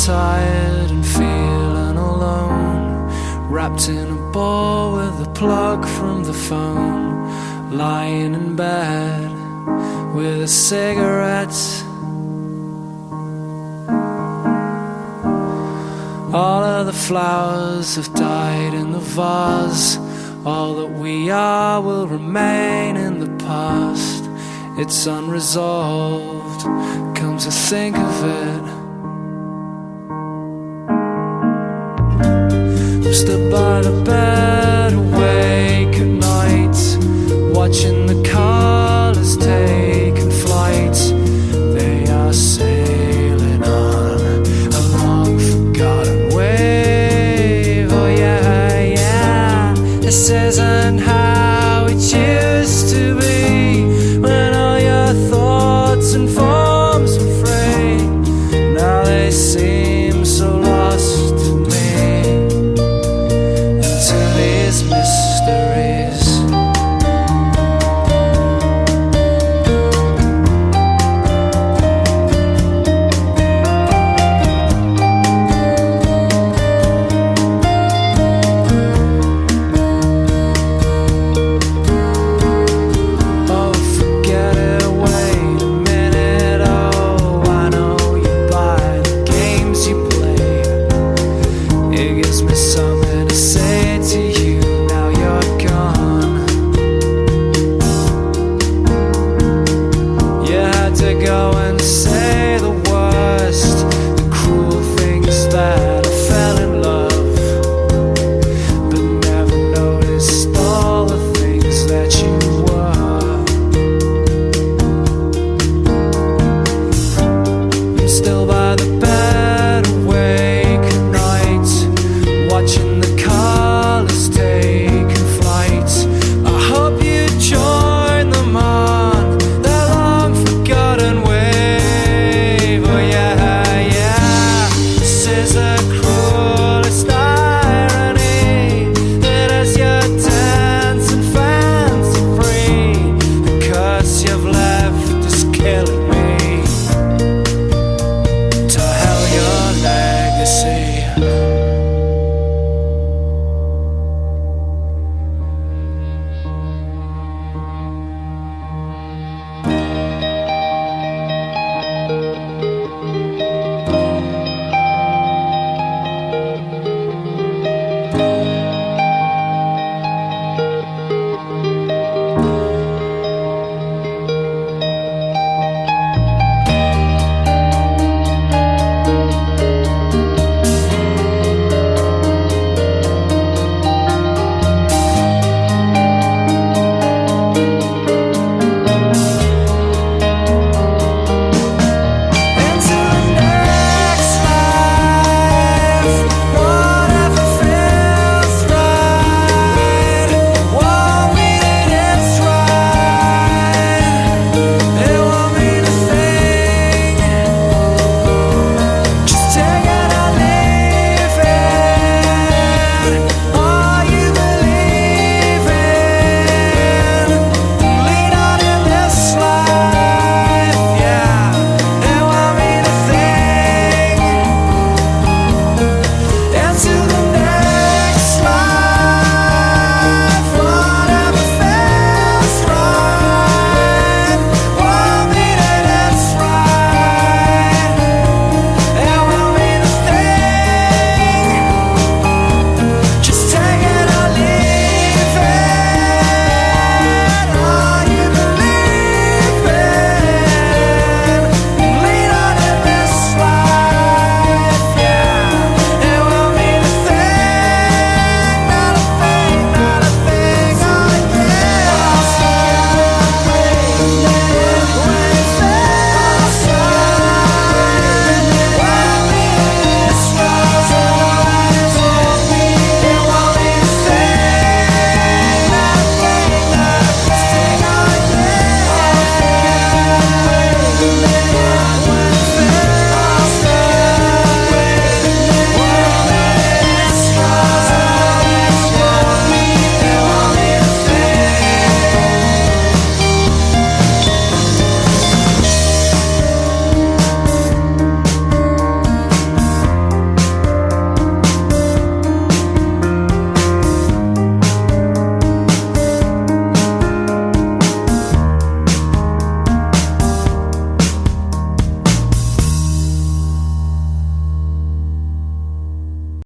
tired and feeling alone, wrapped in a ball with a plug from the phone, lying in bed with a cigarette. All of the flowers have died in the vase. All that we are will remain in the past. It's unresolved, come to think of it. I'm stood by the bed, awake at night, watching the colours taking flight. They are sailing on a long forgotten wave. Oh yeah, yeah. This isn't how it used to be, when all your thoughts and forms were free. Now they seem so lost to me, into these mysteries. Oh, forget it, wait a minute. Oh, I know you by the games you play. It gives me something to say to you. Now you're gone. You had to go and say the worst, the cruel things that I fell in love, but never noticed all the things that you were. I'm still by the bed, awake at night, watching the colours taking flight. I hope you join them on that long forgotten wave. Oh yeah, yeah. This is the cruelest irony, that as you're dancing fancy free, the curse you've left is killing me. To hell your legacy.